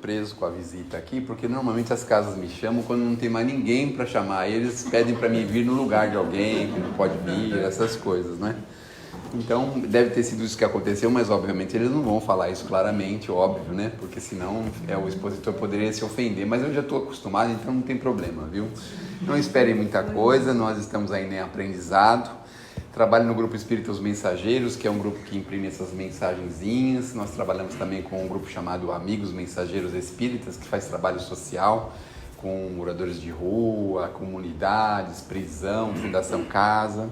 surpreso com a visita aqui, porque normalmente as casas me chamam quando não tem mais ninguém para chamar. Eles pedem para mim vir no lugar de alguém que não pode vir, essas coisas, né? Então, deve ter sido isso que aconteceu, mas obviamente eles não vão falar isso claramente, óbvio, né? Porque senão o expositor poderia se ofender, mas eu já estou acostumado, então não tem problema, viu? Não esperem muita coisa, nós estamos ainda em aprendizado. Trabalho no Grupo Espíritos Mensageiros, que é um grupo que imprime essas mensagenzinhas. Nós trabalhamos também com um grupo chamado Amigos Mensageiros Espíritas, que faz trabalho social com moradores de rua, comunidades, prisão, Fundação Casa.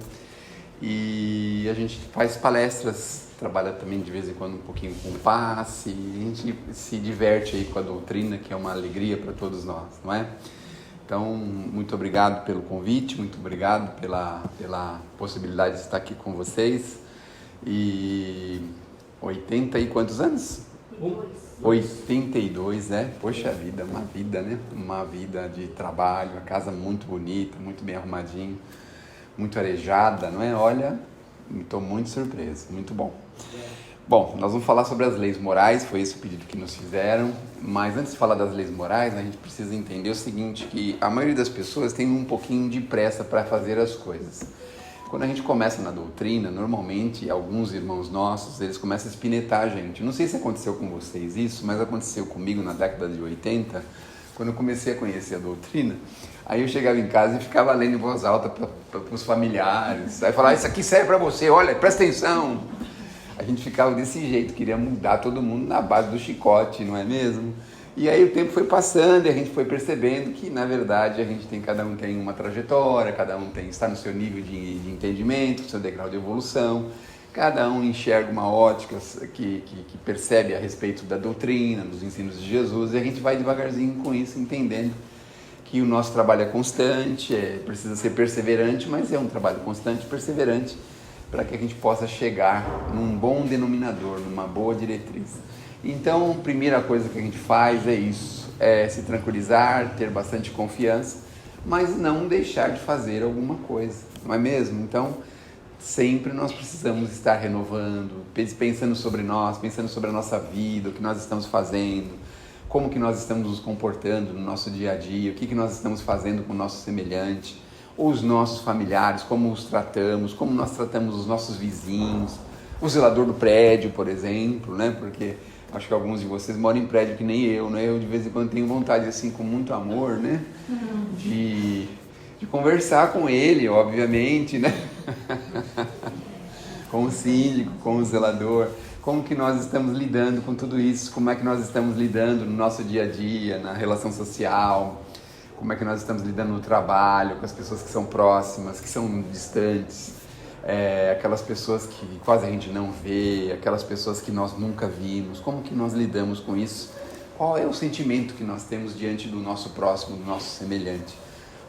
E a gente faz palestras, trabalha também de vez em quando um pouquinho com passe, e a gente se diverte aí com a doutrina, que é uma alegria para todos nós, não é? Então, muito obrigado pelo convite, muito obrigado pela possibilidade de estar aqui com vocês. E 80 e quantos anos? 82, né? Poxa vida, uma vida, né? Uma vida de trabalho, a casa muito bonita, muito bem arrumadinho, muito arejada, não é? Olha, estou muito surpreso, muito bom. Bom, nós vamos falar sobre as leis morais, foi esse o pedido que nos fizeram, mas antes de falar das leis morais, a gente precisa entender o seguinte, que a maioria das pessoas tem um pouquinho de pressa para fazer as coisas. Quando a gente começa na doutrina, normalmente alguns irmãos nossos, eles começam a espinetar a gente. Não sei se aconteceu com vocês isso, mas aconteceu comigo na década de 80, quando eu comecei a conhecer a doutrina. Aí eu chegava em casa e ficava lendo em voz alta para os familiares, aí falava, isso aqui serve para você, olha, presta atenção. A gente ficava desse jeito, queria mudar todo mundo na base do chicote, não é mesmo? E aí o tempo foi passando e a gente foi percebendo que, na verdade, cada um tem uma trajetória, cada um está no seu nível de entendimento, seu degrau de evolução, cada um enxerga uma ótica que percebe a respeito da doutrina, dos ensinos de Jesus, e a gente vai devagarzinho com isso, entendendo que o nosso trabalho é constante, precisa ser perseverante, mas é um trabalho constante e perseverante, para que a gente possa chegar num bom denominador, numa boa diretriz. Então, a primeira coisa que a gente faz é isso, é se tranquilizar, ter bastante confiança, mas não deixar de fazer alguma coisa, não é mesmo? Então, sempre nós precisamos estar renovando, pensando sobre nós, pensando sobre a nossa vida, o que nós estamos fazendo, como que nós estamos nos comportando no nosso dia a dia, o que nós estamos fazendo com o nosso semelhante, os nossos familiares, como os tratamos, como nós tratamos os nossos vizinhos, o zelador do prédio, por exemplo, né? Porque acho que alguns de vocês moram em prédio que nem eu, né? Eu de vez em quando tenho vontade, assim, com muito amor, né? De conversar com ele, obviamente, né? Com o síndico, com o zelador, como que nós estamos lidando com tudo isso, como é que nós estamos lidando no nosso dia a dia, na relação social, como é que nós estamos lidando no trabalho, com as pessoas que são próximas, que são distantes, aquelas pessoas que quase a gente não vê, aquelas pessoas que nós nunca vimos, como que nós lidamos com isso, qual é o sentimento que nós temos diante do nosso próximo, do nosso semelhante.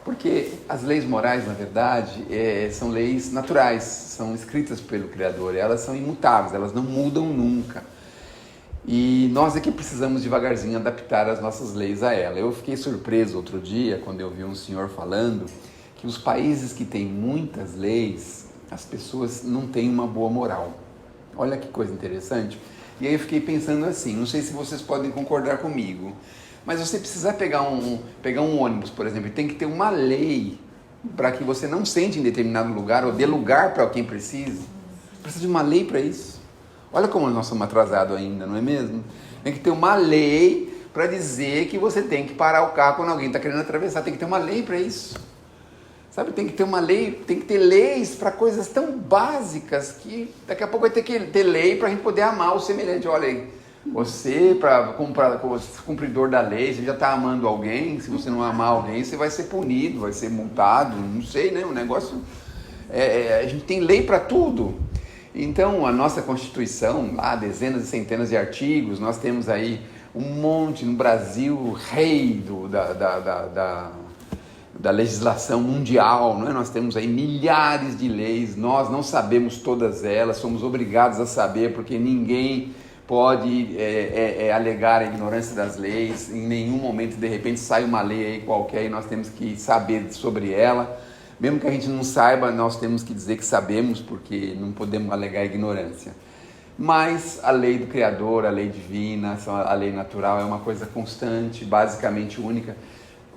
Porque as leis morais, na verdade, são leis naturais, são escritas pelo Criador, elas são imutáveis, elas não mudam nunca. E nós é que precisamos devagarzinho adaptar as nossas leis a ela. Eu fiquei surpreso outro dia, quando eu vi um senhor falando que os países que têm muitas leis, as pessoas não têm uma boa moral. Olha que coisa interessante. E aí eu fiquei pensando assim, não sei se vocês podem concordar comigo, mas você precisa pegar um ônibus, por exemplo, e tem que ter uma lei para que você não sente em determinado lugar ou dê lugar para quem precisa. Precisa de uma lei para isso. Olha como nós somos atrasados ainda, não é mesmo? Tem que ter uma lei para dizer que você tem que parar o carro quando alguém está querendo atravessar. Tem que ter uma lei para isso. Sabe, tem que ter uma lei, tem que ter leis para coisas tão básicas que daqui a pouco vai ter que ter lei para a gente poder amar o semelhante. Olha aí, você, como cumpridor da lei, você já está amando alguém. Se você não amar alguém, você vai ser punido, vai ser multado, não sei, né? O negócio, a gente tem lei para tudo. Então, a nossa Constituição, lá, dezenas e centenas de artigos, nós temos aí um monte no Brasil, rei da legislação mundial, não é? Nós temos aí milhares de leis, nós não sabemos todas elas, somos obrigados a saber, porque ninguém pode alegar a ignorância das leis, em nenhum momento, de repente, sai uma lei aí qualquer e nós temos que saber sobre ela. Mesmo que a gente não saiba, nós temos que dizer que sabemos, porque não podemos alegar ignorância. Mas a lei do Criador, a lei divina, a lei natural é uma coisa constante, basicamente única.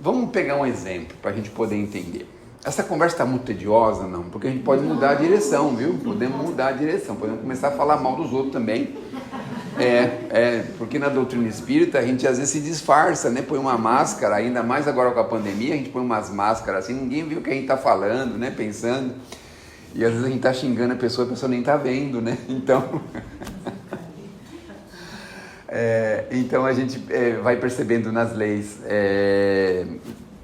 Vamos pegar um exemplo para a gente poder entender. Essa conversa está muito tediosa, não? Porque a gente pode mudar a direção, viu? Podemos mudar a direção, podemos começar a falar mal dos outros também. Porque na doutrina espírita a gente às vezes se disfarça, né? Põe uma máscara, ainda mais agora com a pandemia, a gente põe umas máscaras assim, ninguém viu o que a gente está falando, né? Pensando. E às vezes a gente está xingando a pessoa nem está vendo, né? Então, então a gente vai percebendo nas leis,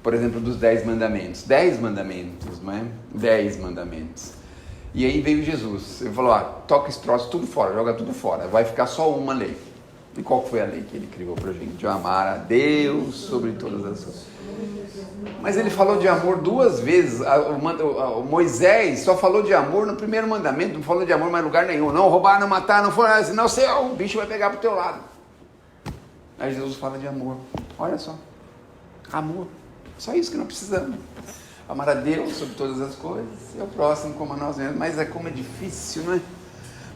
por exemplo, dos 10 mandamentos. 10 mandamentos, não é? 10 mandamentos. E aí veio Jesus, ele falou, toca esse troço tudo fora, joga tudo fora, vai ficar só uma lei. E qual foi a lei que ele criou pra gente? Amar a Deus sobre todas as coisas. Mas ele falou de amor 2 vezes, o Moisés só falou de amor no primeiro mandamento, não falou de amor em mais lugar nenhum. Não roubar, não matar, não for, senão o bicho vai pegar pro teu lado. Aí Jesus fala de amor, olha só, amor, só isso que nós precisamos. Amar a Deus sobre todas as coisas e ao próximo como a nós mesmos. Mas como é difícil, não é?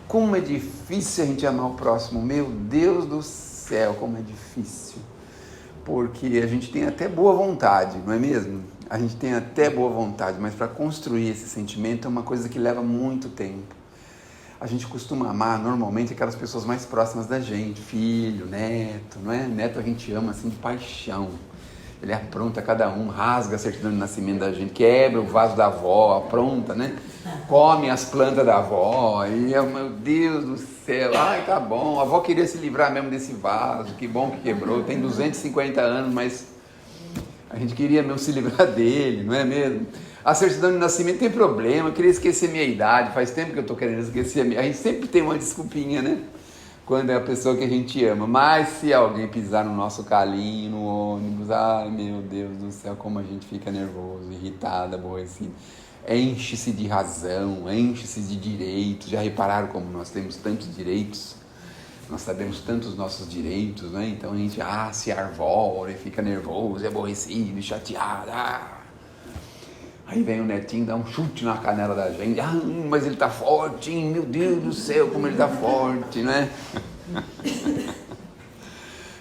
Como é difícil a gente amar o próximo. Meu Deus do céu, como é difícil. Porque a gente tem até boa vontade, não é mesmo? A gente tem até boa vontade, mas para construir esse sentimento é uma coisa que leva muito tempo. A gente costuma amar normalmente aquelas pessoas mais próximas da gente, filho, neto, não é? Neto a gente ama assim de paixão. Ele apronta cada um, rasga a certidão de nascimento da gente, quebra o vaso da avó, apronta, né? Come as plantas da avó, e meu Deus do céu, ai tá bom, a avó queria se livrar mesmo desse vaso, que bom que quebrou, tem 250 anos, mas a gente queria mesmo se livrar dele, não é mesmo? A certidão de nascimento tem problema, eu queria esquecer minha idade, faz tempo que eu estou querendo esquecer a gente sempre tem uma desculpinha, né? Quando é a pessoa que a gente ama, mas se alguém pisar no nosso calinho, no ônibus, ai meu Deus do céu, como a gente fica nervoso, irritado, aborrecido, enche-se de razão, enche-se de direitos. Já repararam como nós temos tantos direitos? Nós sabemos tantos nossos direitos, né? Então a gente se arvora e fica nervoso, aborrecido, chateado. Aí vem o netinho, dá um chute na canela da gente. Mas ele tá forte, hein? Meu Deus do céu, como ele tá forte, né?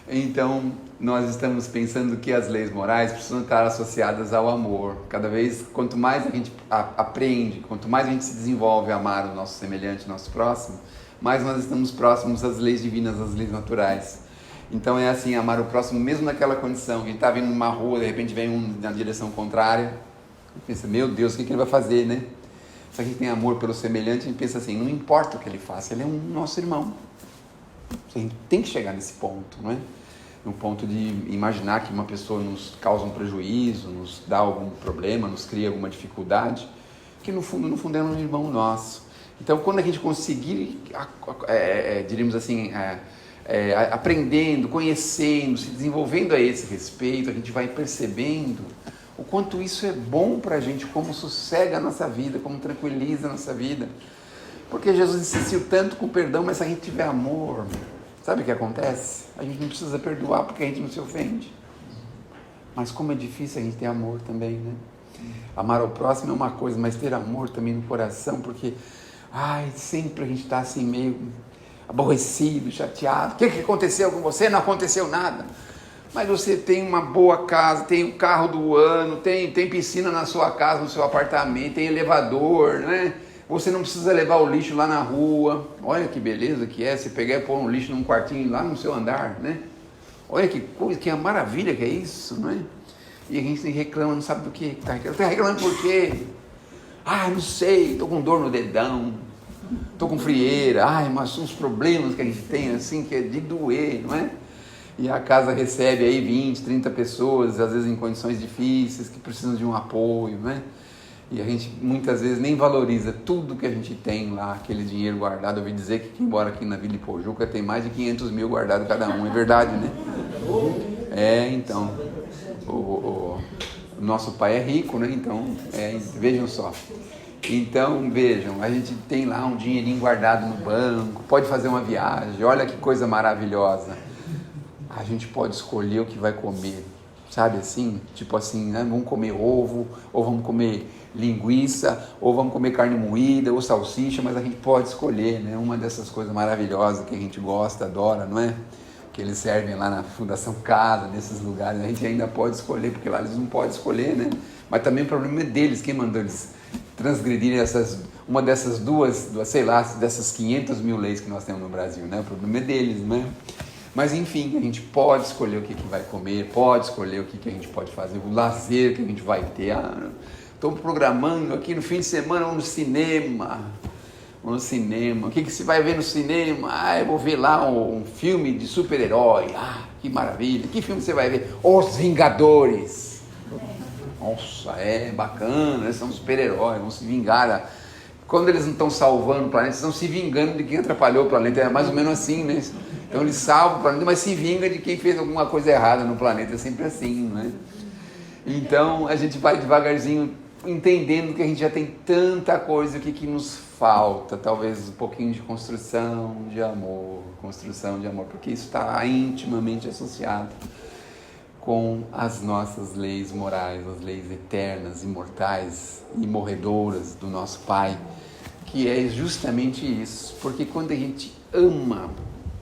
Então, nós estamos pensando que as leis morais precisam estar associadas ao amor. Cada vez, quanto mais a gente aprende, quanto mais a gente se desenvolve a amar o nosso semelhante, o nosso próximo, mais nós estamos próximos às leis divinas, às leis naturais. Então é assim, amar o próximo mesmo naquela condição. A gente está vindo numa rua, de repente vem um na direção contrária. Pensa, meu Deus, o que ele vai fazer, né? Se a gente tem amor pelo semelhante, a gente pensa assim, não importa o que ele faça, ele é um nosso irmão. A gente tem que chegar nesse ponto, não é? No ponto de imaginar que uma pessoa nos causa um prejuízo, nos dá algum problema, nos cria alguma dificuldade, que no fundo é um irmão nosso. Então, quando a gente conseguir, diríamos assim, aprendendo, conhecendo, se desenvolvendo a esse respeito, a gente vai percebendo o quanto isso é bom para a gente, como sossega a nossa vida, como tranquiliza a nossa vida. Porque Jesus insistiu tanto com o perdão, mas se a gente tiver amor, sabe o que acontece? A gente não precisa perdoar porque a gente não se ofende. Mas como é difícil a gente ter amor também, né? Amar ao próximo é uma coisa, mas ter amor também no coração, porque sempre a gente está assim meio aborrecido, chateado. O que aconteceu com você? Não aconteceu nada. Mas você tem uma boa casa, tem o carro do ano, tem piscina na sua casa, no seu apartamento, tem elevador, né? Você não precisa levar o lixo lá na rua. Olha que beleza que é, você pegar e pôr um lixo num quartinho lá no seu andar, né? Olha que coisa, que maravilha que é isso, não é? E a gente reclama, não sabe do que está reclamando. Está reclamando por quê? Não sei, estou com dor no dedão, estou com frieira, mas são os problemas que a gente tem, assim, que é de doer, não é? E a casa recebe aí 20, 30 pessoas, às vezes em condições difíceis, que precisam de um apoio, né? E a gente muitas vezes nem valoriza tudo que a gente tem lá, aquele dinheiro guardado. Eu ouvi dizer que quem mora aqui na Vila Ipojuca tem mais de 500 mil guardado cada um, é verdade, né? Então, o nosso pai é rico, né? Então, vejam só. Então, vejam, a gente tem lá um dinheirinho guardado no banco, pode fazer uma viagem, olha que coisa maravilhosa. A gente pode escolher o que vai comer, sabe assim? Tipo assim, né? Vamos comer ovo, ou vamos comer linguiça, ou vamos comer carne moída, ou salsicha, mas a gente pode escolher, né? Uma dessas coisas maravilhosas que a gente gosta, adora, não é? Que eles servem lá na Fundação Casa, nesses lugares, a gente ainda pode escolher, porque lá eles não podem escolher, né? Mas também o problema é deles, quem mandou eles transgredirem uma dessas duas, sei lá, dessas 500 mil leis que nós temos no Brasil, né? O problema é deles, né? Mas enfim, a gente pode escolher o que vai comer, pode escolher o que a gente pode fazer, o lazer que a gente vai ter. Estou programando aqui no fim de semana, vamos no cinema. Vamos no cinema. O que você vai ver no cinema? Eu vou ver lá um filme de super-herói. Que maravilha. Que filme você vai ver? Os Vingadores. Nossa, é bacana, eles são super-heróis, vão se vingar. Quando eles não estão salvando o planeta, eles estão se vingando de quem atrapalhou o planeta. É mais ou menos assim, né? Então eles salvam o planeta, mas se vinga de quem fez alguma coisa errada no planeta. É sempre assim, né? Então a gente vai devagarzinho entendendo que a gente já tem tanta coisa, o que nos falta, talvez um pouquinho de construção de amor, porque isso está intimamente associado com as nossas leis morais, as leis eternas, imortais e morredoras do nosso Pai, que é justamente isso, porque quando a gente ama,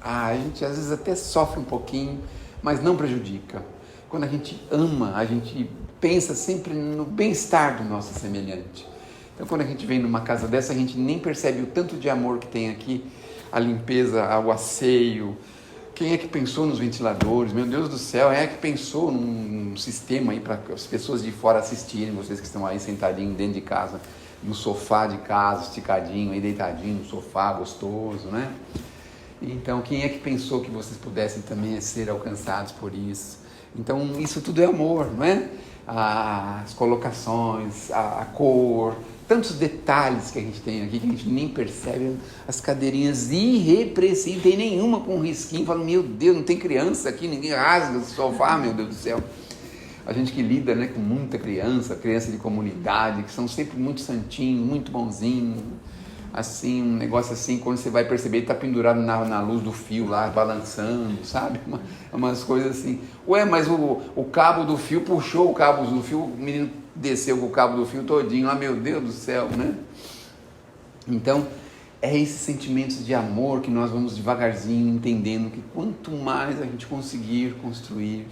a gente às vezes até sofre um pouquinho, mas não prejudica. Quando a gente ama, a gente pensa sempre no bem-estar do nosso semelhante. Então, quando a gente vem numa casa dessa, a gente nem percebe o tanto de amor que tem aqui, a limpeza, o asseio. Quem é que pensou nos ventiladores? Meu Deus do céu, quem é que pensou num sistema aí para as pessoas de fora assistirem, vocês que estão aí sentadinhos dentro de casa, no sofá de casa, esticadinho, aí deitadinho no sofá, gostoso, né? Então, quem é que pensou que vocês pudessem também ser alcançados por isso? Então, isso tudo é amor, não é? As colocações, a cor, tantos detalhes que a gente tem aqui que a gente nem percebe. As cadeirinhas irrepreensíveis, não tem nenhuma com um risquinho. Fala, meu Deus, não tem criança aqui, ninguém rasga o sofá, meu Deus do céu. A gente que lida, né, com muita criança de comunidade, que são sempre muito santinhos, muito bonzinhos. Assim, um negócio assim, quando você vai perceber, ele está pendurado na luz do fio lá, balançando, sabe? Umas coisas assim. Mas o cabo do fio puxou o cabo do fio, o menino desceu com o cabo do fio todinho, meu Deus do céu, né? Então, é esses sentimentos de amor que nós vamos devagarzinho entendendo que quanto mais a gente conseguir construir,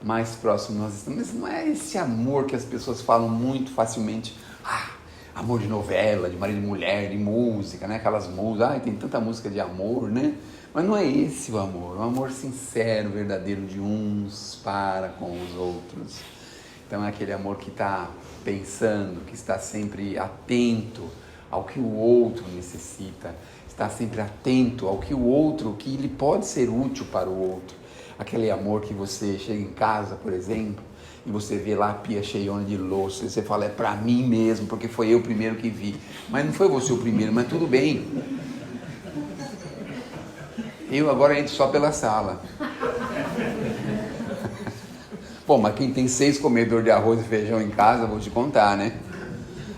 mais próximo nós estamos. Mas não é esse amor que as pessoas falam muito facilmente, amor de novela, de marido e mulher, de música, né? Aquelas músicas, tem tanta música de amor, né? Mas não é esse o amor sincero, verdadeiro de uns para com os outros. Então é aquele amor que está pensando, que está sempre atento ao que o outro necessita, está sempre atento ao que o outro, que ele pode ser útil para o outro. Aquele amor que você chega em casa, por exemplo, e você vê lá a pia cheiona de louça, e você fala, é para mim mesmo, porque foi eu o primeiro que vi. Mas não foi você o primeiro, mas tudo bem. Eu agora entro só pela sala. Bom, mas quem tem 6 comedores de arroz e feijão em casa, vou te contar, né?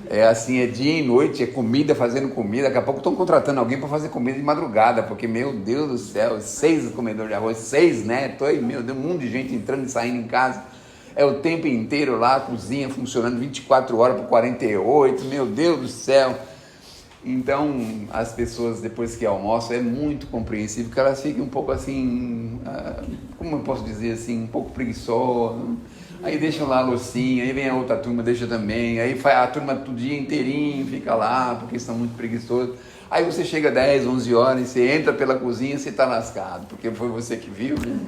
É assim, é dia e noite, é comida fazendo comida. Daqui a pouco estão contratando alguém para fazer comida de madrugada, porque, meu Deus do céu, 6 comedores de arroz, 6 netos, meu Deus, um monte de gente entrando e saindo em casa. É o tempo inteiro lá, a cozinha funcionando 24 horas por 48, meu Deus do céu. Então, as pessoas, depois que almoçam, é muito compreensível que elas fiquem um pouco assim, como eu posso dizer assim, um pouco preguiçosas. Aí deixam lá a loucinha, aí vem a outra turma, deixa também, aí a turma o dia inteirinho fica lá, porque estão muito preguiçosos. Aí você chega 10, 11 horas, e você entra pela cozinha e você está lascado, porque foi você que viu, né?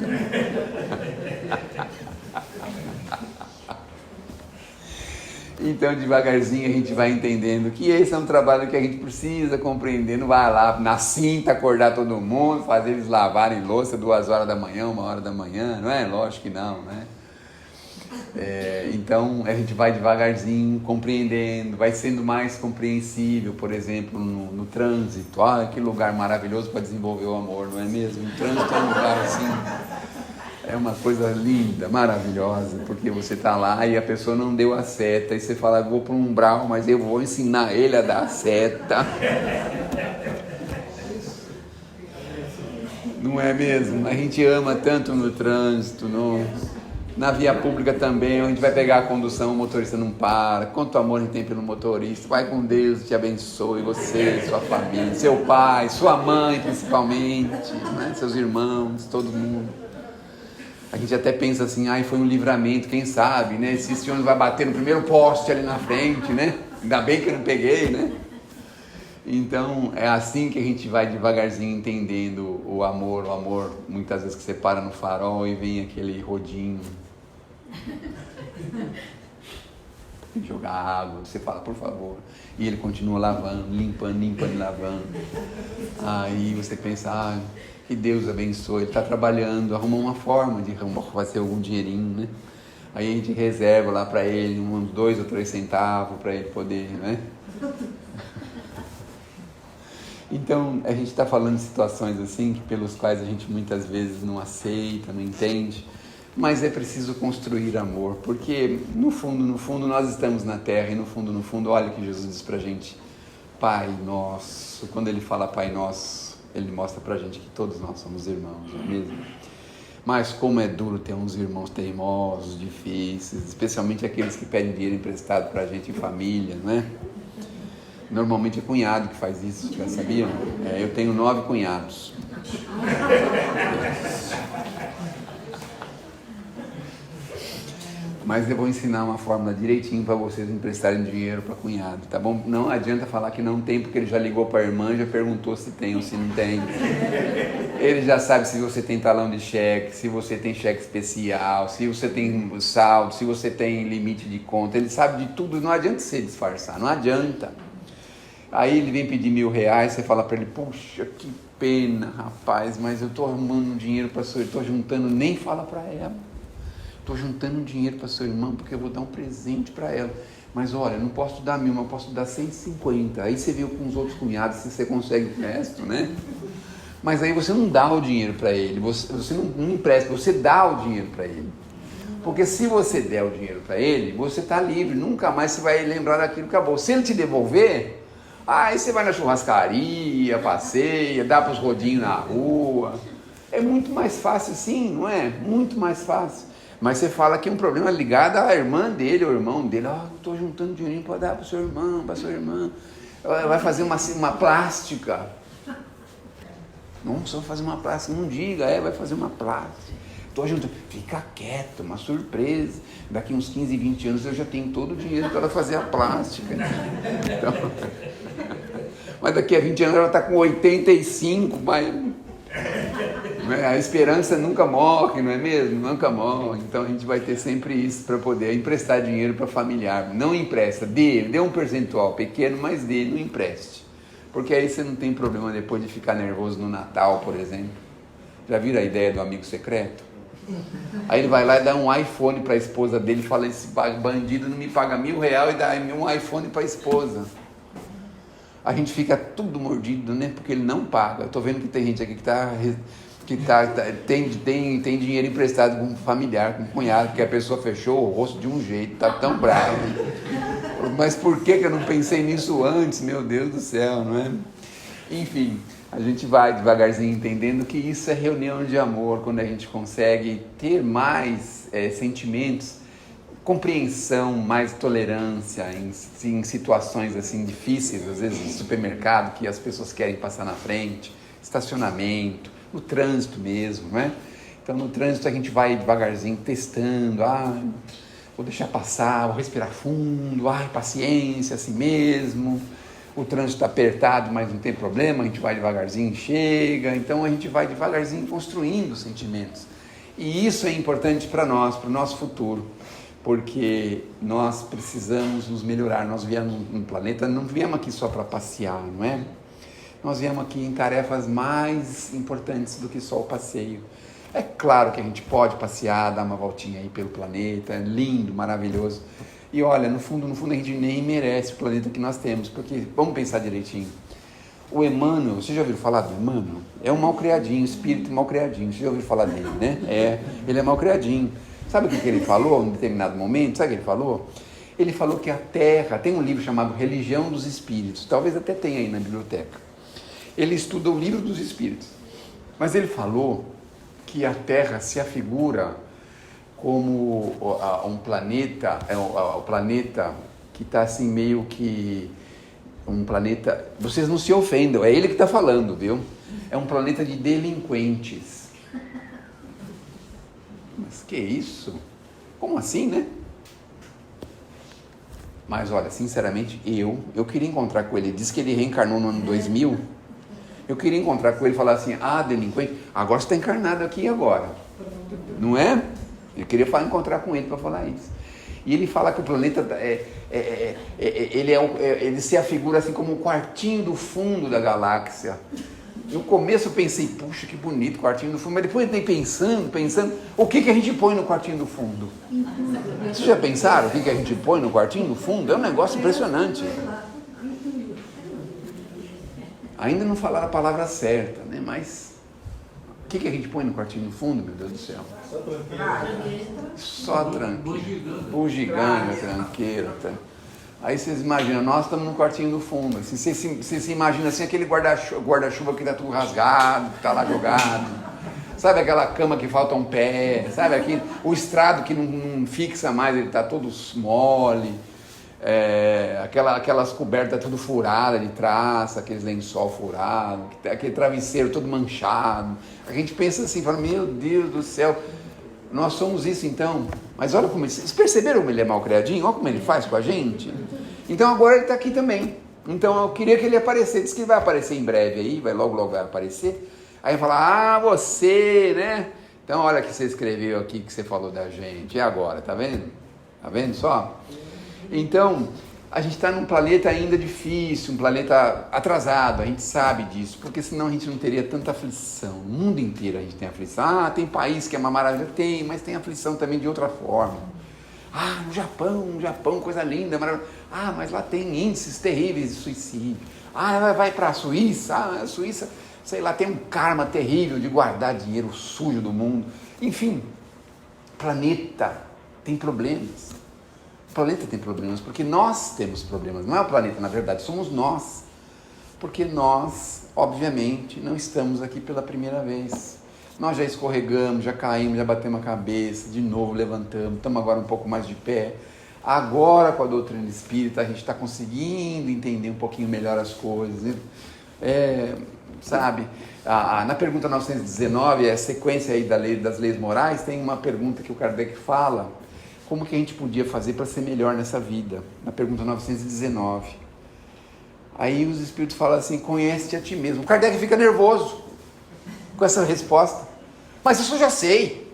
Então, devagarzinho, a gente vai entendendo que esse é um trabalho que a gente precisa compreender. Não vai lá na cinta acordar todo mundo, fazer eles lavarem louça 2 horas da manhã, 1 hora da manhã, não é? Lógico que não, né? Então, a gente vai devagarzinho compreendendo, vai sendo mais compreensível, por exemplo, no trânsito. Que lugar maravilhoso para desenvolver o amor, não é mesmo? O trânsito é um lugar assim... É uma coisa linda, maravilhosa, porque você está lá e a pessoa não deu a seta, e você fala, vou para um umbral, mas eu vou ensinar ele a dar a seta. Não é mesmo? A gente ama tanto no trânsito, Na via pública também, a gente vai pegar a condução, o motorista não para. Quanto amor a gente tem pelo motorista. Vai com Deus, te abençoe, você, sua família, seu pai, sua mãe principalmente, né? Seus irmãos, todo mundo. A gente até pensa assim, foi um livramento, quem sabe, né? Se esse ônibus vai bater no primeiro poste ali na frente, né? Ainda bem que eu não peguei, né? Então, é assim que a gente vai devagarzinho entendendo o amor muitas vezes que você para no farol e vem aquele rodinho. Jogar água, você fala, por favor, e ele continua lavando, limpando e lavando. Aí você pensa, que Deus abençoe, ele está trabalhando, arruma uma forma de fazer algum dinheirinho, né? Aí a gente reserva lá para ele uns 2 ou 3 centavos para ele poder, né? Então, a gente está falando de situações assim, pelos quais a gente muitas vezes não aceita, não entende, mas é preciso construir amor, porque no fundo, nós estamos na terra e no fundo, olha o que Jesus diz pra gente, Pai Nosso. Quando ele fala Pai Nosso, ele mostra pra gente que todos nós somos irmãos, não é mesmo? Mas como é duro ter uns irmãos teimosos, difíceis, especialmente aqueles que pedem dinheiro emprestado pra gente em família, não é? Normalmente é cunhado que faz isso, já sabiam? Eu tenho 9 cunhados. Mas eu vou ensinar uma fórmula direitinho para vocês emprestarem dinheiro para cunhado, tá bom? Não adianta falar que não tem, porque ele já ligou para a irmã, já perguntou se tem ou se não tem. Ele já sabe se você tem talão de cheque, se você tem cheque especial, se você tem saldo, se você tem limite de conta. Ele sabe de tudo, não adianta você disfarçar, não adianta. Aí ele vem pedir R$1.000, você fala para ele, poxa, que pena, rapaz, mas eu estou arrumando dinheiro para sua irmã, estou juntando, nem fala para ela. Estou juntando dinheiro para sua irmã porque eu vou dar um presente para ela. Mas olha, não posso dar 1.000, mas posso dar 150. Aí você viu com os outros cunhados se você consegue o resto, né? Mas aí você não dá o dinheiro para ele, você não empresta, você dá o dinheiro para ele. Porque se você der o dinheiro para ele, você está livre, nunca mais você vai lembrar daquilo que acabou. Se ele te devolver, aí você vai na churrascaria, passeia, dá para os rodinhos na rua. É muito mais fácil assim, não é? Muito mais fácil. Mas você fala que é um problema ligado à irmã dele, ou irmão dele. Estou juntando dinheirinho para dar para o seu irmão, para sua irmã. Vai fazer uma plástica. Não, só fazer uma plástica. Não diga, vai fazer uma plástica. Estou juntando. Fica quieto, uma surpresa. Daqui uns 15, 20 anos eu já tenho todo o dinheiro para ela fazer a plástica. Então, mas daqui a 20 anos ela está com 85, mas a esperança nunca morre, não é mesmo? Nunca morre. Então a gente vai ter sempre isso para poder emprestar dinheiro para familiar. Não empresta, dê um percentual pequeno, mas dê, não empreste. Porque aí você não tem problema depois de ficar nervoso no Natal, por exemplo. Já viram a ideia do amigo secreto? Aí ele vai lá e dá um iPhone para a esposa dele e fala, esse bandido não me paga R$1.000 e dá um iPhone para a esposa. A gente fica tudo mordido, né? Porque ele não paga. Eu tô vendo que tem gente aqui que tem dinheiro emprestado com um familiar, com um cunhado, porque a pessoa fechou o rosto de um jeito, tá tão bravo. Mas por que eu não pensei nisso antes? Meu Deus do céu, não é? Enfim, a gente vai devagarzinho entendendo que isso é reunião de amor, quando a gente consegue ter mais sentimentos, compreensão, mais tolerância em situações assim difíceis, às vezes no supermercado, que as pessoas querem passar na frente, estacionamento, no trânsito mesmo, né? Então no trânsito a gente vai devagarzinho testando, vou deixar passar, vou respirar fundo, paciência, assim mesmo. O trânsito está apertado, mas não tem problema, a gente vai devagarzinho, chega. Então a gente vai devagarzinho construindo sentimentos. E isso é importante para nós, para o nosso futuro, porque nós precisamos nos melhorar. Nós viemos no planeta, não viemos aqui só para passear, não é? Nós viemos aqui em tarefas mais importantes do que só o passeio. É claro que a gente pode passear, dar uma voltinha aí pelo planeta, é lindo, maravilhoso. E olha, no fundo a gente nem merece o planeta que nós temos, porque, vamos pensar direitinho, o Emmanuel, você já ouviu falar do Emmanuel? É um malcriadinho, espírito malcriadinho, você já ouviu falar dele, né? Ele é malcriadinho. Sabe o que ele falou em um determinado momento? Sabe o que ele falou? Ele falou que a Terra, tem um livro chamado Religião dos Espíritos, talvez até tenha aí na biblioteca. Ele estuda o livro dos Espíritos, mas ele falou que a Terra se afigura como um planeta, o planeta que está assim meio que um planeta, vocês não se ofendam, é ele que está falando, viu? É um planeta de delinquentes. Mas que isso? Como assim, né? Mas olha, sinceramente, eu queria encontrar com ele. Ele disse que ele reencarnou no ano 2000. Eu queria encontrar com ele e falar assim: ah, delinquente, agora você está encarnado aqui agora. Não é? Eu queria encontrar com ele para falar isso. E ele fala que o planeta ele se afigura assim como um quartinho do fundo da galáxia. No começo eu pensei, puxa, que bonito, quartinho do fundo. Mas depois eu entrei pensando, o que a gente põe no quartinho do fundo? Vocês já pensaram o que a gente põe no quartinho do fundo? É um negócio impressionante. Ainda não falaram a palavra certa, né? Mas o que a gente põe no quartinho do fundo, meu Deus do céu? Só tranqueira. Bugiganga, tranqueira. Aí vocês imaginam, nós estamos no quartinho do fundo. Assim, você se imagina assim, aquele guarda-chuva que está tudo rasgado, que está lá jogado. Sabe aquela cama que falta um pé? Sabe o estrado que não fixa mais, ele está todo mole. Aquelas cobertas tudo furadas de traça, aqueles lençol furado, aquele travesseiro todo manchado. A gente pensa assim, fala, meu Deus do céu, nós somos isso então. Mas olha como vocês perceberam como ele é mal criadinho? Olha como ele faz com a gente. Então agora ele está aqui também. Então eu queria que ele aparecesse. Diz que ele vai aparecer em breve aí, logo vai aparecer. Aí vai falar, você, né? Então olha o que você escreveu aqui, que você falou da gente. E agora, tá vendo? Tá vendo só? Então, a gente está num planeta ainda difícil, um planeta atrasado, a gente sabe disso, porque senão a gente não teria tanta aflição. No mundo inteiro a gente tem aflição. Tem país que é uma maravilha, tem, mas tem aflição também de outra forma. No Japão, coisa linda, maravilhosa. Mas lá tem índices terríveis de suicídio. Vai para a Suíça, a Suíça, sei lá, tem um karma terrível de guardar dinheiro sujo do mundo. Enfim, planeta tem problemas. O planeta tem problemas porque nós temos problemas, não é o planeta, na verdade, somos nós. Porque nós, obviamente, não estamos aqui pela primeira vez. Nós já escorregamos, já caímos, já batemos a cabeça, de novo levantamos, estamos agora um pouco mais de pé. Agora, com a doutrina espírita, a gente está conseguindo entender um pouquinho melhor as coisas. Na pergunta 919, a sequência aí das leis morais, tem uma pergunta que o Kardec fala. Como que a gente podia fazer para ser melhor nessa vida? Na pergunta 919. Aí os espíritos falam assim, conhece-te a ti mesmo. O Kardec fica nervoso com essa resposta. Mas isso eu já sei.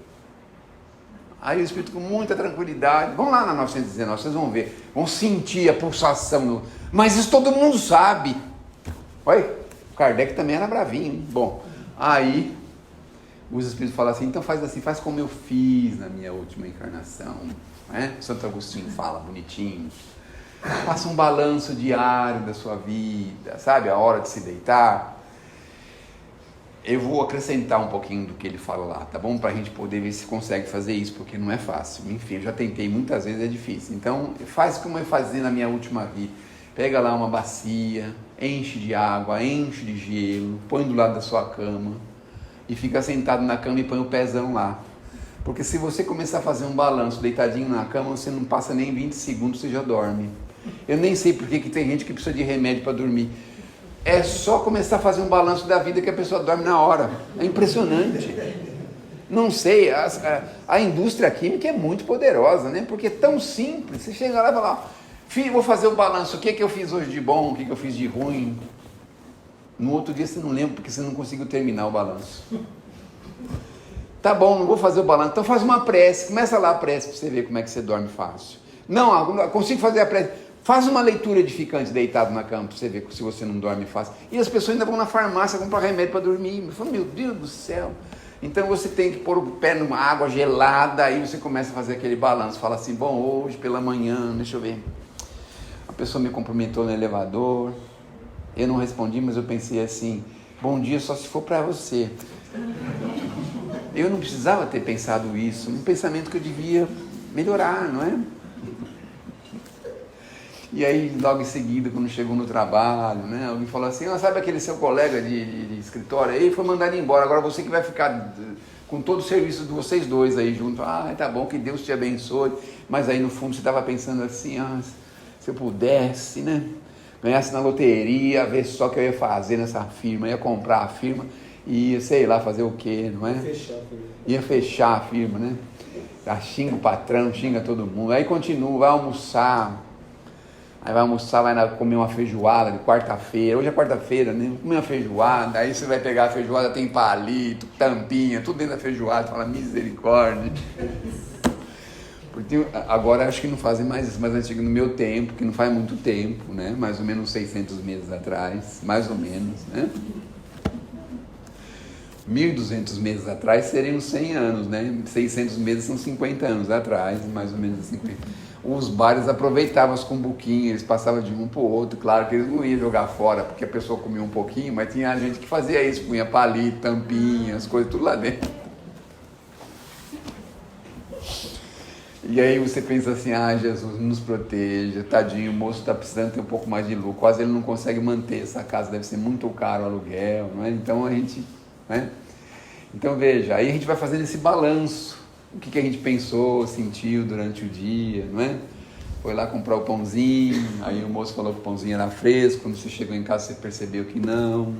Aí o espírito com muita tranquilidade, vão lá na 919, vocês vão ver, vão sentir a pulsação. Mas isso todo mundo sabe. Olha, o Kardec também era bravinho, hein? Bom, aí os espíritos falam assim, então faz como eu fiz na minha última encarnação, né? Santo Agostinho fala bonitinho, faça um balanço diário da sua vida, sabe, a hora de se deitar. Eu vou acrescentar um pouquinho do que ele fala lá, tá bom? Pra gente poder ver se consegue fazer isso, porque não é fácil. Enfim, eu já tentei muitas vezes, é difícil. Então, faz como eu fazia na minha última vida. Pega lá uma bacia, enche de água, enche de gelo, põe do lado da sua cama e fica sentado na cama e põe o pezão lá. Porque se você começar a fazer um balanço deitadinho na cama, você não passa nem 20 segundos, você já dorme. Eu nem sei por que tem gente que precisa de remédio para dormir. É só começar a fazer um balanço da vida que a pessoa dorme na hora. É impressionante. Não sei, a indústria química é muito poderosa, né? Porque é tão simples. Você chega lá e fala, filho, vou fazer o balanço, o que eu fiz hoje de bom, o que eu fiz de ruim. No outro dia você não lembra porque você não conseguiu terminar o balanço. Tá bom, não vou fazer o balanço. Então faz uma prece, começa lá a prece para você ver como é que você dorme fácil. Não, consigo fazer a prece. Faz uma leitura edificante deitado na cama para você ver se você não dorme fácil. E as pessoas ainda vão na farmácia comprar remédio para dormir. Eu falo, meu Deus do céu. Então você tem que pôr o pé numa água gelada, aí você começa a fazer aquele balanço. Fala assim, bom, hoje pela manhã, deixa eu ver. A pessoa me cumprimentou no elevador. Eu não respondi, mas eu pensei assim, bom dia só se for para você. Eu não precisava ter pensado isso. Um pensamento que eu devia melhorar, não é? E aí, logo em seguida, quando chegou no trabalho, né, alguém falou assim, sabe aquele seu colega de escritório aí, foi mandado embora, agora você que vai ficar com todo o serviço de vocês dois aí junto. Ah, tá bom, que Deus te abençoe. Mas aí no fundo você estava pensando assim, se eu pudesse, né? Ganhasse na loteria, ver só o que eu ia fazer nessa firma, ia comprar a firma e ia, sei lá, fazer o quê, não é? Ia fechar a firma, né? Xinga o patrão, xinga todo mundo. Aí continua, vai almoçar. Aí vai almoçar, comer uma feijoada de quarta-feira. Hoje é quarta-feira, né? Comer uma feijoada. Aí você vai pegar a feijoada, tem palito, tampinha, tudo dentro da feijoada. Fala, misericórdia. Porque agora acho que não fazem mais isso, mas antigo no meu tempo, que não faz muito tempo, né? Mais ou menos 600 meses atrás, mais ou menos, né? 1.200 meses atrás seriam 100 anos, né? 600 meses são 50 anos atrás, mais ou menos 50. Os bares aproveitavam as cumbuquinhas, eles passavam de um para o outro. Claro que eles não iam jogar fora, porque a pessoa comia um pouquinho, mas tinha gente que fazia isso, punha palito, tampinha, as coisas tudo lá dentro. E aí você pensa assim, Jesus nos proteja, tadinho, o moço está precisando ter um pouco mais de lucro, quase ele não consegue manter essa casa, deve ser muito caro o aluguel, não é? Então a gente, né? Então veja, aí a gente vai fazendo esse balanço, o que a gente pensou, sentiu durante o dia, não é? Foi lá comprar o pãozinho, aí o moço falou que o pãozinho era fresco, quando você chegou em casa você percebeu que não,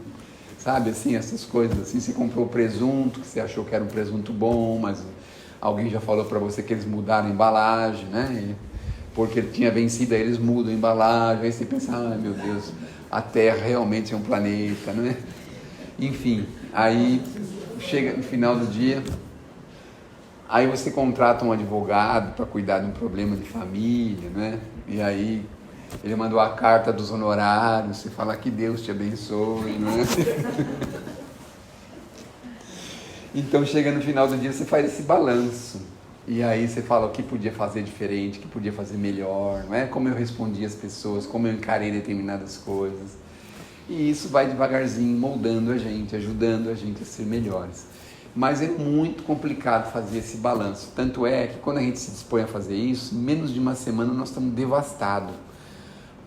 sabe, assim, essas coisas, assim, você comprou o presunto, que você achou que era um presunto bom, mas alguém já falou para você que eles mudaram a embalagem, né? Porque tinha vencido, aí eles mudam a embalagem, aí você pensa, meu Deus, a Terra realmente é um planeta, não é? Enfim, aí chega no final do dia, aí você contrata um advogado para cuidar de um problema de família, né? E aí ele mandou a carta dos honorários, você fala que Deus te abençoe, não é? Então chega no final do dia, você faz esse balanço. E aí você fala o que podia fazer diferente, o que podia fazer melhor, não é? Como eu respondi às pessoas, como eu encarei determinadas coisas. E isso vai devagarzinho moldando a gente, ajudando a gente a ser melhores. Mas é muito complicado fazer esse balanço. Tanto é que quando a gente se dispõe a fazer isso, em menos de uma semana nós estamos devastados.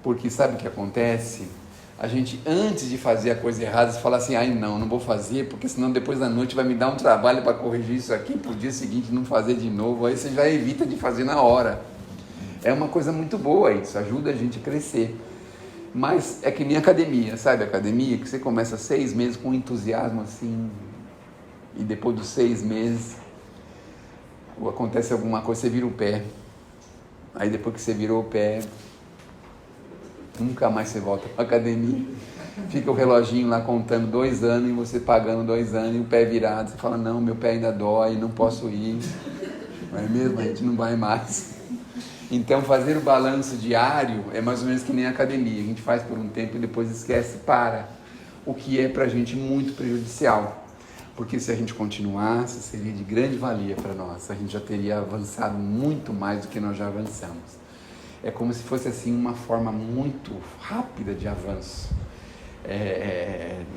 Porque sabe o que acontece? A gente, antes de fazer a coisa errada, fala assim, não vou fazer, porque senão depois da noite vai me dar um trabalho para corrigir isso aqui, pro dia seguinte não fazer de novo, aí você já evita de fazer na hora. É uma coisa muito boa isso, ajuda a gente a crescer. Mas é que nem academia, sabe? Academia, que você começa 6 meses com entusiasmo assim, e depois dos 6 meses, acontece alguma coisa, você vira o pé. Aí depois que você virou o pé, nunca mais você volta para a academia. Fica o reloginho lá contando 2 anos e você pagando 2 anos e o pé virado. Você fala, não, meu pé ainda dói, não posso ir. Não é mesmo? A gente não vai mais. Então fazer o balanço diário é mais ou menos que nem a academia. A gente faz por um tempo e depois esquece, para. O que é para a gente muito prejudicial. Porque se a gente continuasse, seria de grande valia para nós. A gente já teria avançado muito mais do que nós já avançamos. É como se fosse assim uma forma muito rápida de avanço.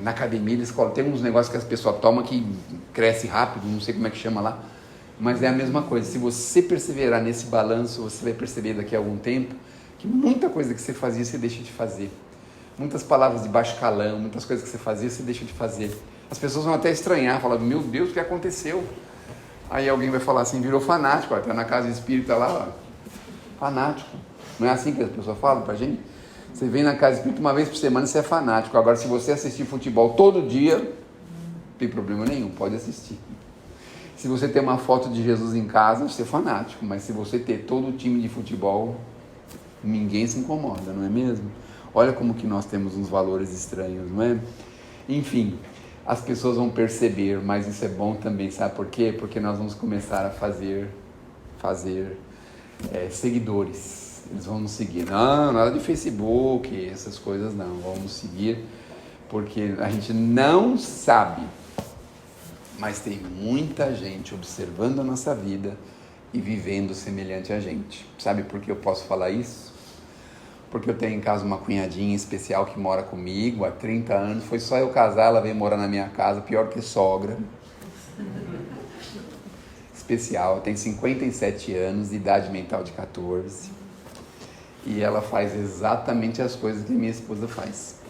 Na academia eles tem uns negócios que as pessoas tomam que cresce rápido, não sei como é que chama lá, mas é a mesma coisa. Se você perseverar nesse balanço, você vai perceber daqui a algum tempo que muita coisa que você fazia, você deixa de fazer. Muitas palavras de baixo calão, muitas coisas que você fazia, você deixa de fazer. As pessoas vão até estranhar, falar, meu Deus, o que aconteceu? Aí alguém vai falar assim, virou fanático, está na casa espírita lá, fanático. Não é assim que as pessoas falam pra gente? Você vem na casa espírita uma vez por semana, você é fanático. Agora, se você assistir futebol todo dia, não tem problema nenhum, pode assistir. Se você ter uma foto de Jesus em casa, você é fanático. Mas se você ter todo o time de futebol, ninguém se incomoda, não é mesmo? Olha como que nós temos uns valores estranhos, não é? Enfim, as pessoas vão perceber, mas isso é bom também, sabe por quê? Porque nós vamos começar a fazer seguidores. Eles vão nos seguir. Não, nada de Facebook, essas coisas não. Vamos seguir, porque a gente não sabe, mas tem muita gente observando a nossa vida e vivendo semelhante a gente. Sabe por que eu posso falar isso? Porque eu tenho em casa uma cunhadinha especial que mora comigo há 30 anos. Foi só eu casar, ela veio morar na minha casa, pior que sogra. Especial, tem 57 anos, idade mental de 14. E ela faz exatamente as coisas que minha esposa faz.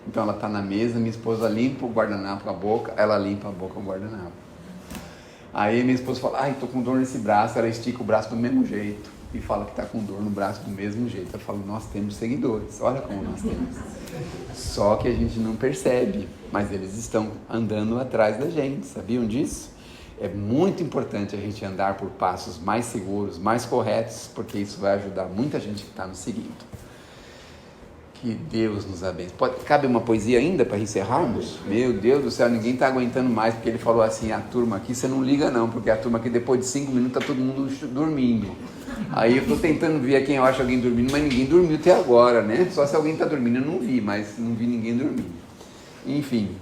Então ela está na mesa, minha esposa limpa o guardanapo com a boca, ela limpa a boca com o guardanapo. Aí minha esposa fala, ai, tô com dor nesse braço, ela estica o braço do mesmo jeito e fala que tá com dor no braço do mesmo jeito. Eu falo, nós temos seguidores, olha como nós temos. Só que a gente não percebe, mas eles estão andando atrás da gente, sabiam disso? É muito importante a gente andar por passos mais seguros, mais corretos, porque isso vai ajudar muita gente que está nos seguindo. Que Deus nos abençoe. Cabe uma poesia ainda para encerrarmos? Meu Deus do céu, ninguém está aguentando mais, porque ele falou assim, a turma aqui, você não liga não, porque a turma aqui depois de 5 minutos está todo mundo dormindo. Aí eu estou tentando ver quem eu acho alguém dormindo, mas ninguém dormiu até agora, né? Só se alguém está dormindo, eu não vi, mas não vi ninguém dormindo. Enfim,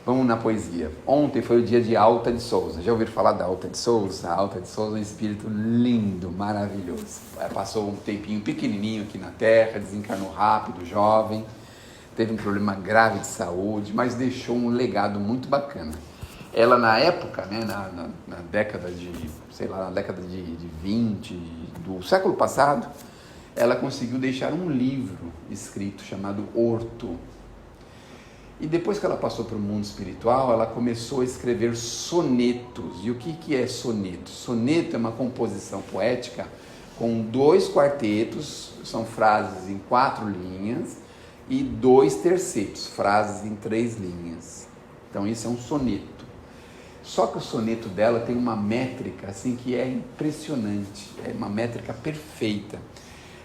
vamos na poesia. Ontem foi o dia de Alta de Souza. Já ouviram falar da Alta de Souza? A Alta de Souza é um espírito lindo, maravilhoso. Passou um tempinho pequenininho aqui na Terra, desencarnou rápido, jovem, teve um problema grave de saúde, mas deixou um legado muito bacana. Ela na época, né, na década de, sei lá, na década de 20, do século passado, ela conseguiu deixar um livro escrito chamado Horto. E depois que ela passou para o mundo espiritual, ela começou a escrever sonetos. E o que é soneto? Soneto é uma composição poética com 2 quartetos, são frases em 4 linhas, e 2 tercetos, frases em 3 linhas. Então isso é um soneto. Só que o soneto dela tem uma métrica assim que é impressionante, é uma métrica perfeita.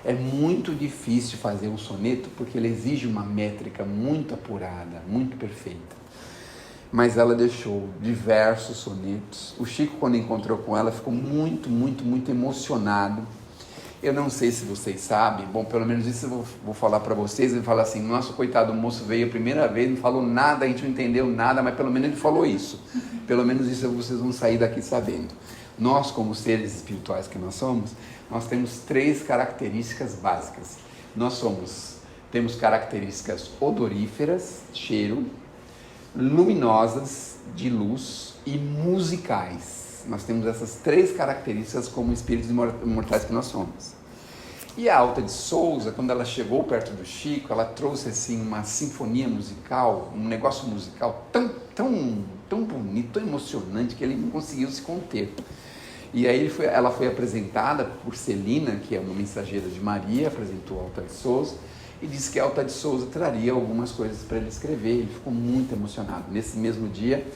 É muito difícil fazer um soneto porque ele exige uma métrica muito apurada, muito perfeita. Mas ela deixou diversos sonetos. O Chico, quando encontrou com ela, ficou muito, muito, muito emocionado. Eu não sei se vocês sabem, bom, pelo menos isso eu vou falar para vocês. Ele fala assim, nosso coitado moço veio a primeira vez, não falou nada, a gente não entendeu nada, mas pelo menos ele falou isso. Pelo menos isso vocês vão sair daqui sabendo. Nós, como seres espirituais que nós somos, nós temos 3 características básicas. Temos características odoríferas, cheiro, luminosas, de luz, e musicais. Nós temos essas 3 características como espíritos imortais que nós somos. E a Alta de Souza, quando ela chegou perto do Chico, ela trouxe assim uma sinfonia musical, um negócio musical tão bonito, tão emocionante, que ele não conseguiu se conter. E aí ela foi apresentada por Celina, que é uma mensageira de Maria, apresentou a Alta de Souza, e disse que a Alta de Souza traria algumas coisas para ele escrever. Ele ficou muito emocionado. Nesse mesmo dia,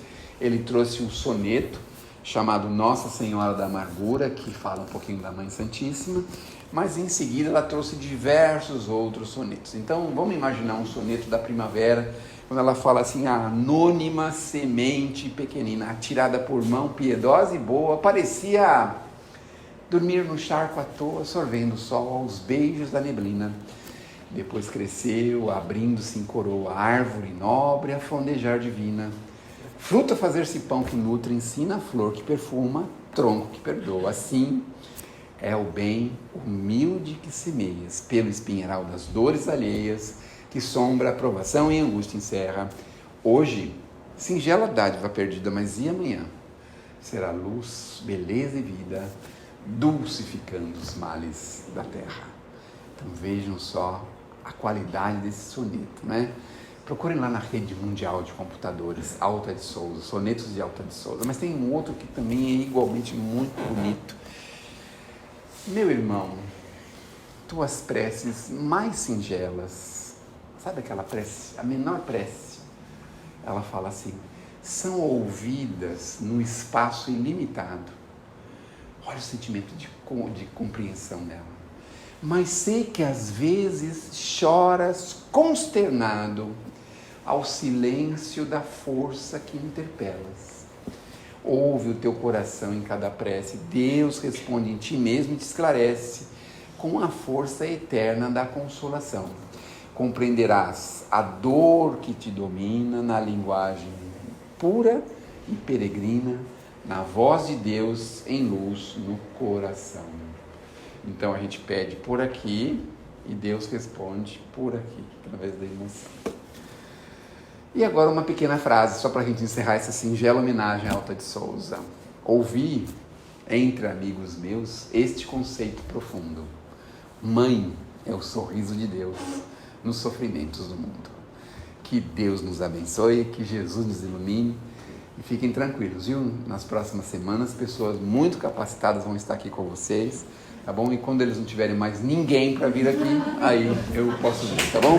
ele trouxe um soneto chamado Nossa Senhora da Amargura, que fala um pouquinho da Mãe Santíssima, mas em seguida ela trouxe diversos outros sonetos. Então vamos imaginar um soneto da primavera, quando ela fala assim, a anônima semente pequenina, atirada por mão piedosa e boa, parecia dormir no charco à toa, sorvendo o sol aos beijos da neblina. Depois cresceu, abrindo-se em coroa, árvore nobre a frondejar divina. Fruto a fazer-se pão que nutre, ensina a flor que perfuma, tronco que perdoa. Assim é o bem humilde que semeias, pelo espinheiral das dores alheias, que sombra, provação e angústia encerra. Hoje, singela dádiva perdida, mas e amanhã? Será luz, beleza e vida, dulcificando os males da terra. Então vejam só a qualidade desse soneto, né? Procurem lá na rede mundial de computadores, Alta de Souza, sonetos de Alta de Souza. Mas tem um outro que também é igualmente muito bonito. Meu irmão, tuas preces mais singelas, sabe aquela prece, a menor prece? Ela fala assim, são ouvidas no espaço ilimitado. Olha o sentimento de compreensão dela. Mas sei que às vezes choras consternado ao silêncio da força que interpelas. Ouve o teu coração em cada prece, Deus responde em ti mesmo e te esclarece com a força eterna da consolação. Compreenderás a dor que te domina na linguagem pura e peregrina, na voz de Deus em luz no coração. Então a gente pede por aqui e Deus responde por aqui, através da emoção. E agora uma pequena frase, só para a gente encerrar essa singela homenagem à Alta de Souza. Ouvi, entre amigos meus, este conceito profundo. Mãe é o sorriso de Deus nos sofrimentos do mundo. Que Deus nos abençoe, que Jesus nos ilumine, E fiquem tranquilos, viu? Nas próximas semanas, pessoas muito capacitadas vão estar aqui com vocês, tá bom? E quando eles não tiverem mais ninguém para vir aqui, aí eu posso vir, tá bom?